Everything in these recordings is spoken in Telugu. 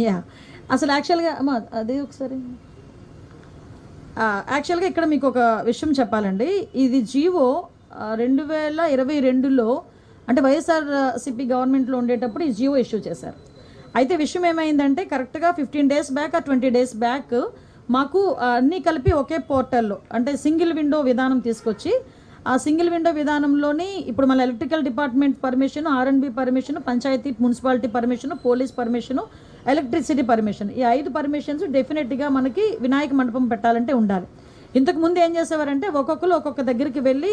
యా అసలు యాక్చువల్గా అమ్మా అదే ఒకసారి యాక్చువల్గా ఇక్కడ మీకు ఒక విషయం చెప్పాలండి. ఇది జీవో 2022లో అంటే వైఎస్ఆర్సీపీ గవర్నమెంట్లో ఉండేటప్పుడు ఈ జీవో ఇష్యూ చేశారు. అయితే విషయం ఏమైందంటే కరెక్ట్గా 15 days బ్యాక్ 20 days బ్యాక్ మాకు అన్నీ కలిపి ఒకే పోర్టల్లో అంటే సింగిల్ విండో విధానం తీసుకొచ్చి ఆ సింగిల్ విండో విధానంలోని ఇప్పుడు మన electrical department permission, R&B permission, panchayat municipality permission, police permission, electricity permission, ఈ 5 పర్మిషన్స్ డెఫినెట్గా మనకి వినాయక మండపం పెట్టాలంటే ఉండాలి. ఇంతకు ముందు ఏం చేసేవారంటే ఒక్కొక్కరు ఒక్కొక్క దగ్గరికి వెళ్ళి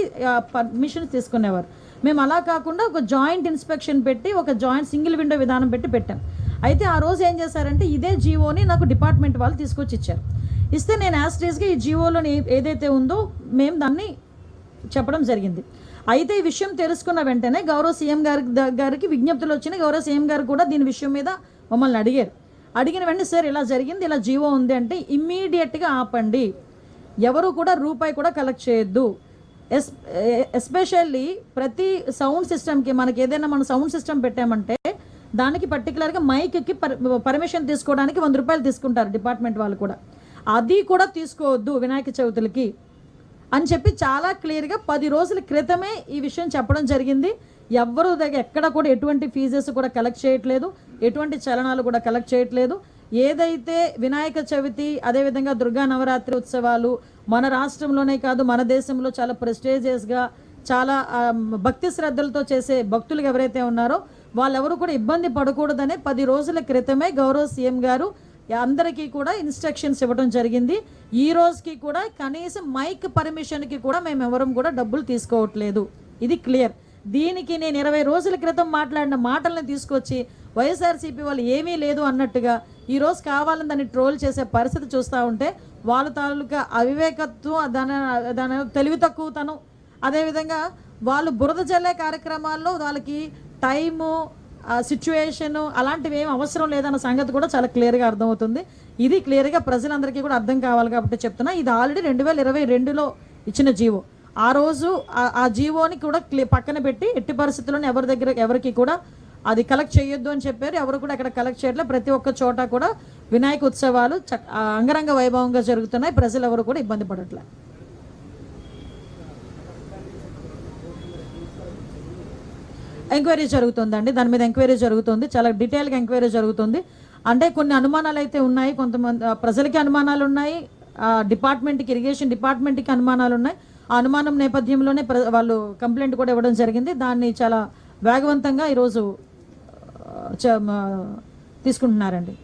పర్మిషన్స్ తీసుకునేవారు. మేము అలా కాకుండా ఒక జాయింట్ ఇన్స్పెక్షన్ పెట్టి ఒక జాయింట్ సింగిల్ విండో విధానం పెట్టాం. అయితే ఆ రోజు ఏం చేశారంటే ఇదే జీవోని నాకు డిపార్ట్మెంట్ వాళ్ళు తీసుకొచ్చి ఇచ్చారు. ఇస్తే నేను యాస్టేజ్గా ఈ జీవోలోని ఏదైతే ఉందో మేము దాన్ని చెప్పడం జరిగింది. అయితే ఈ విషయం తెలుసుకున్న వెంటనే గౌరవ సీఎం గారికి విజ్ఞప్తులు వచ్చినాయి. గౌరవ సీఎం గారు కూడా దీని విషయం మీద మమ్మల్ని అడిగిన వెంటనే సార్ ఇలా జరిగింది, ఇలా జీవో ఉంది అంటే ఇమ్మీడియట్గా ఆపండి, ఎవరు కూడా రూపాయి కూడా కలెక్ట్ చేయొద్దు. ఎస్పెషల్లీ ప్రతి సౌండ్ సిస్టమ్కి మనకి ఏదైనా మనం సౌండ్ సిస్టమ్ పెట్టామంటే దానికి పర్టికులర్గా మైక్కి పర్మిషన్ తీసుకోవడానికి 100 రూపాయలు తీసుకుంటారు డిపార్ట్మెంట్ వాళ్ళు కూడా. అది కూడా తీసుకోవద్దు వినాయక చవితులకి అని చెప్పి చాలా క్లియర్గా 10 రోజుల క్రితమే ఈ విషయం చెప్పడం జరిగింది. ఎవ్వరూ దగ్గర ఎక్కడ కూడా ఎటువంటి ఫీజెస్ కూడా కలెక్ట్ చేయట్లేదు, ఎటువంటి చలనాలు కూడా కలెక్ట్ చేయట్లేదు. ఏదైతే వినాయక చవితి అదేవిధంగా దుర్గా నవరాత్రి ఉత్సవాలు మన రాష్ట్రంలోనే కాదు మన దేశంలో చాలా ప్రెస్టేజియస్గా చాలా భక్తి శ్రద్ధలతో చేసే భక్తులు ఎవరైతే ఉన్నారో వాళ్ళెవరు కూడా ఇబ్బంది పడకూడదనే 10 రోజుల క్రితమే గౌరవ సీఎం గారు అందరికీ కూడా ఇన్స్ట్రక్షన్స్ ఇవ్వడం జరిగింది. ఈ రోజుకి కూడా కనీసం మైక్ పర్మిషన్కి కూడా మేము ఎవరం కూడా డబ్బులు తీసుకోవట్లేదు. ఇది క్లియర్. దీనికి నేను 20 రోజుల క్రితం మాట్లాడిన మాటలను తీసుకొచ్చి వైఎస్ఆర్సీపీ వాళ్ళు ఏమీ లేదు అన్నట్టుగా ఈరోజు కావాలని దాన్ని ట్రోల్ చేసే పరిస్థితి చూస్తూ ఉంటే వాళ్ళ తాలూకా అవివేకత్వం, దాని తెలివి తక్కువతనం, అదేవిధంగా వాళ్ళు బురద జల్లే కార్యక్రమాల్లో వాళ్ళకి టైము సిచ్యువేషను అలాంటివి ఏమి అవసరం లేదన్న సంగతి కూడా చాలా క్లియర్గా అర్థమవుతుంది. ఇది క్లియర్గా ప్రజలందరికీ కూడా అర్థం కావాలి కాబట్టి చెప్తున్నా. ఇది ఆల్రెడీ 2022లో ఇచ్చిన జీవో. ఆ రోజు ఆ జీవోని కూడా పక్కన పెట్టి ఎట్టి పరిస్థితుల్లోనే ఎవరికి కూడా అది కలెక్ట్ చేయొద్దు అని చెప్పారు. ఎవరు కూడా అక్కడ కలెక్ట్ చేయట్లేదు. ప్రతి ఒక్క చోట కూడా వినాయక ఉత్సవాలు అంగరంగ వైభవంగా జరుగుతున్నాయి. ప్రజలు ఎవరు కూడా ఇబ్బంది పడట్లేదు. ఎంక్వైరీ జరుగుతుందండి, దాని మీద ఎంక్వైరీ జరుగుతుంది, చాలా డీటెయిల్గా ఎంక్వైరీ జరుగుతుంది. అంటే కొన్ని అనుమానాలు అయితే ఉన్నాయి, కొంతమంది ప్రజలకి అనుమానాలు ఉన్నాయి, డిపార్ట్మెంట్కి ఇరిగేషన్ డిపార్ట్మెంట్కి అనుమానాలు ఉన్నాయి. ఆ అనుమానం నేపథ్యంలోనే వాళ్ళు కంప్లైంట్ కూడా ఇవ్వడం జరిగింది. దాన్ని చాలా వేగవంతంగా ఈరోజు తీసుకుంటున్నారండి.